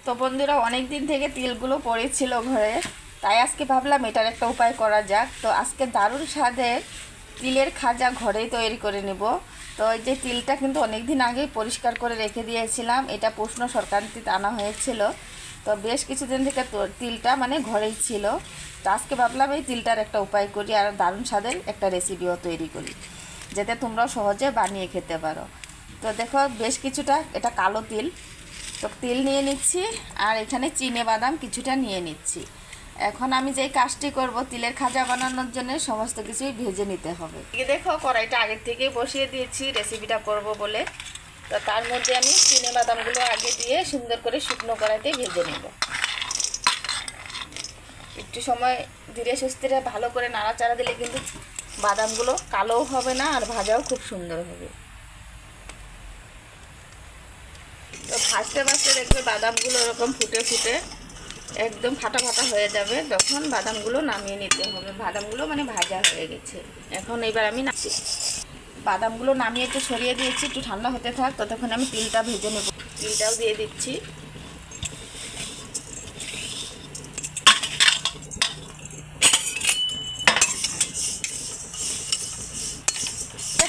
তো বন্ধুরা অনেক দিন থেকে তিলগুলো পড়েছিল ঘরে, তাই আজকে ভাবলাম এটার একটা উপায় করা যাক। তো আজকে দারুণ স্বাদের তিলের খাজা ঘরেই তৈরি করে নেব। তো এই যে তিলটা কিন্তু অনেক দিন আগেই পরিষ্কার করে রেখে দিয়েছিলাম, এটা প্রশ্ন সরকারিতে আনা হয়েছিল। তো বেশ কিছুদিন থেকে তিলটা মানে ঘরেই ছিল। তো আজকে ভাবলাম এই তিলটার একটা উপায় করি আর দারুণ স্বাদের একটা রেসিপিও তৈরি করি, যাতে তোমরাও সহজে বানিয়ে খেতে পারো। তো দেখো বেশ কিছুটা, এটা কালো তিল, তো তিল নিয়ে নিচ্ছি আর এখানে চিনে বাদাম কিছুটা নিয়ে নিচ্ছি। এখন আমি যেই কাজটি করব, তিলের খাজা বানানোর জন্য সমস্ত কিছুই ভেজে নিতে হবে। দেখো কড়াইটা আগের থেকেই বসিয়ে দিয়েছি রেসিপিটা করব বলে। তো তার মধ্যে আমি চিনে বাদামগুলো আগে দিয়ে সুন্দর করে শুকনো কড়াইতে ভেজে নেব। একটু সময় ধীরে সুস্থে ভালো করে নাড়াচাড়া দিলে কিন্তু বাদামগুলো কালোও হবে না আর ভাজাও খুব সুন্দর হবে। তো ভাজতে ভাজতে দেখবে বাদামগুলো এরকম ফুটে ফুটে একদম ফাটা ফাটা হয়ে যাবে, তখন বাদামগুলো নামিয়ে নিতে হবে। বাদামগুলো মানে ভাজা হয়ে গেছে। এখন এবার আমি বাদামগুলো নামিয়ে একটু সরিয়ে দিয়েছি, একটু ঠান্ডা হতে থাক, ততক্ষণ আমি তিলটা ভেজে নেব। তিলটাও দিয়ে দিচ্ছি।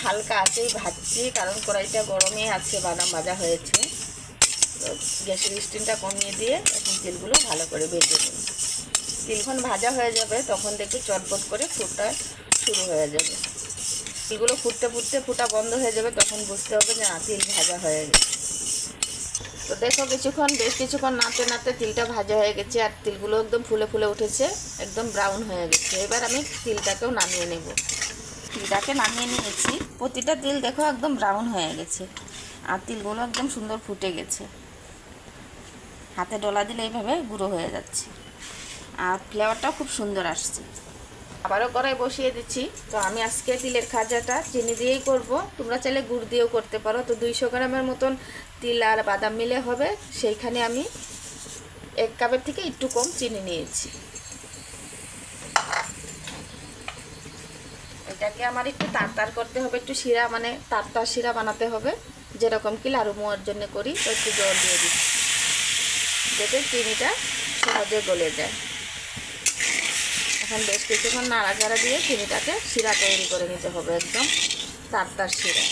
হালকা আছেই ভাজছি, কারণ কড়াইটা গরমে আছে, বাদাম ভাজা হয়েছে। তো গ্যাসের স্টিমটা কমিয়ে দিয়ে এখন তিলগুলো ভালো করে ভেজে নেব। তিলখন ভাজা হয়ে যাবে তখন দেখবে চটপট করে ফুটা শুরু হয়ে যাবে। তিলগুলো ফুটতে ফুটতে ফুটা বন্ধ হয়ে যাবে, তখন বুঝতে হবে যে না, তিল ভাজা হয়ে গেছে। তো দেখো বেশ কিছুক্ষণ নাড়তে নাড়তে তিলটা ভাজা হয়ে গেছে আর তিলগুলো একদম ফুলে ফুলে উঠেছে, একদম ব্রাউন হয়ে গেছে। এবার আমি তিলটাকেও নামিয়ে নেব। তিলটাকে নামিয়ে নিয়েছি। প্রতিটা তিল দেখো একদম ব্রাউন হয়ে গেছে আর তিলগুলো একদম সুন্দর ফুটে গেছে। হাতে ডলা দিলে এইভাবে গুঁড়ো হয়ে যাচ্ছে আর ফ্লেভারটাও খুব সুন্দর আসছে। আবারও কড়াই বসিয়ে দিচ্ছি। তো আমি আজকে তিলের খাজাটা চিনি দিয়েই করব, তোমরা চাইলে গুড় দিয়েও করতে পারো। তো 200 গ্রামের মতন তিল আর বাদাম মিলে হবে, সেইখানে আমি 1 কাপের থেকে একটু কম চিনি নিয়েছি। এটাকে আমার একটু তারতার করতে হবে, একটু শিরা মানে তারতার শিরা বানাতে হবে, যেরকম কি লাড়ু মোয়ার জন্য করি। তো একটু জল দিয়ে দিচ্ছি যাতে চিনিটা সহজে গলে যায়। এখন বেশ কিছুক্ষণ নাড়াচাড়া দিয়ে চিনিটাকে শিরা তৈরি করে নিতে হবে, একদম তারতার শিরা।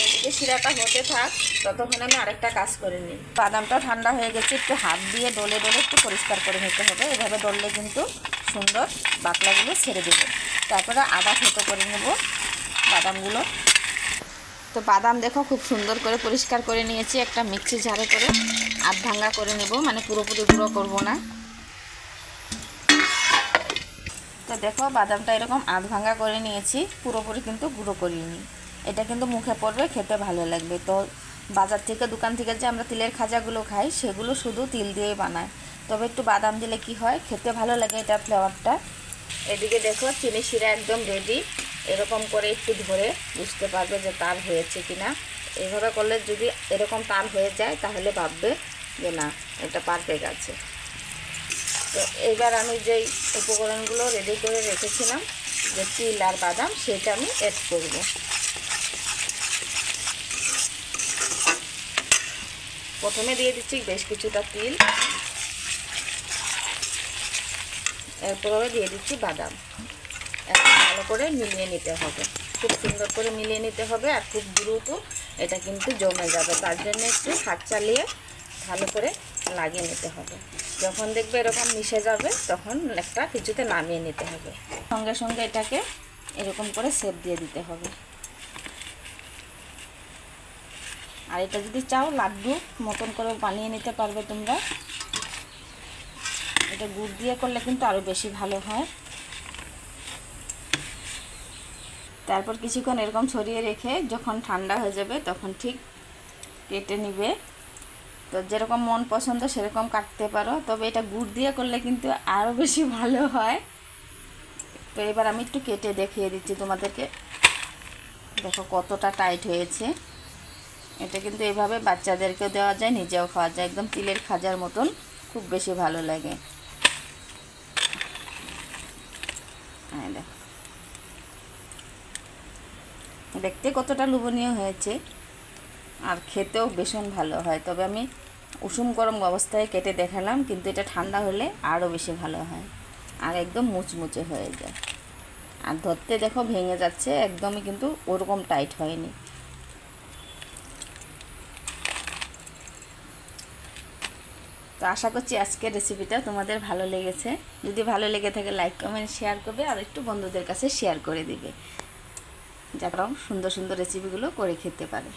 এদিকে শিরাটা হতে থাক, ততক্ষণ আমি আরেকটা কাজ করে নিই। বাদামটা ঠান্ডা হয়ে গেছে, একটু হাত দিয়ে ডলে ডলে একটু পরিষ্কার করে নিতে হবে। এভাবে ডললে কিন্তু সুন্দর বাকলাগুলো ছেড়ে দেবে। তারপরে আদা থেতো করে নেব বাদামগুলো। তো বাদাম দেখো খুব সুন্দর করে পরিষ্কার করে নিয়েছি, একটা মিক্সি ঝাড়ে করে আধ ভাঙ্গা করে নেব, মানে পুরোপুরি গুঁড়ো করব না। তো দেখো বাদামটা এরকম আধ ভাঙ্গা করে নিয়েছি, পুরোপুরি কিন্তু গুঁড়ো করিনি। এটা কিন্তু মুখে পড়বে, খেতে ভালো লাগবে। তো বাজার থেকে দোকান থেকে যে আমরা তিলের খাজাগুলো খাই, সেগুলো শুধু তিল দিয়েই বানায়, তবে একটু বাদাম দিলে কি হয়, খেতে ভালো লাগে এটা ফ্লেভারটা। এদিকে দেখো চিনি শিরা একদম রেডি। এরকম করে একটু ধরে বুঝতে পারবে যে তাল হয়েছে কিনা। এইভাবে করলে যদি এরকম তাল হয়ে যায় তাহলে ভাববে যে না, এটা পারফেক্ট আছে। তো এবার আমি যেই উপকরণগুলো রেডি করে রেখেছিলাম, যে তিল আর বাদাম, সেটা আমি অ্যাড করব। প্রথমে দিয়ে দিচ্ছি বেশ কিছুটা তিল, এরপরে দিয়ে দিচ্ছি বাদাম। এখন ভালো করে মিলিয়ে নিতে হবে, খুব সুন্দর করে মিলিয়ে নিতে হবে। আর খুব দ্রুত এটা কিন্তু জমে যাবে, তার জন্য একটু হাত চালিয়ে ভালো করে লাগিয়ে নিতে হবে। যখন দেখবে এরকম মিশে যাবে, তখন একটা কিছুতে নামিয়ে নিতে হবে। সঙ্গে সঙ্গে এটাকে এরকম করে সেপ দিয়ে দিতে হবে। আর এটা যদি চাও লাড্ডু মতন করে বানিয়ে নিতে পারবে তোমরা। এটা গুড় দিয়ে করলে কিন্তু আরও বেশি ভালো হয়। তারপর কিছুক্ষণ এরকম ছড়িয়ে রেখে যখন ঠান্ডা হয়ে যাবে তখন ঠিক কেটে নিবে। তো যেরকম মন পছন্দ সেরকম কাটতে পারো, তবে এটা গুড় দিয়ে করলে কিন্তু আরও বেশি ভালো হয়। তো এবার আমি একটু কেটে দেখিয়ে দিচ্ছি তোমাদেরকে। দেখো কতটা টাইট হয়েছে। এটা কিন্তু এইভাবে বাচ্চাদেরকেও দেওয়া যায়, নিজেও খাওয়া যায়, একদম তিলের খাজার মতন খুব বেশি ভালো লাগে। হ্যাঁ দেখো দেখতে কতটা লোভনীয় হয়েছে আর খেতেও ভীষণ ভালো হয়। তবে আমি উষুম গরম অবস্থায় কেটে দেখালাম, কিন্তু এটা ঠান্ডা হলে আরও বেশি ভালো হয় আর একদম মুচমুচে হয়ে যায়। আর ধরতে দেখো ভেঙে যাচ্ছে, একদমই কিন্তু ওরকম টাইট হয়নি। তো আশা করছি আজকের রেসিপিটা তোমাদের ভালো লেগেছে। যদি ভালো লেগে থাকে লাইক কমেন্ট শেয়ার করবে, আর একটু বন্ধুদের কাছে শেয়ার করে দিবে, যারাও সুন্দর সুন্দর রেসিপিগুলো করে খেতে পারে।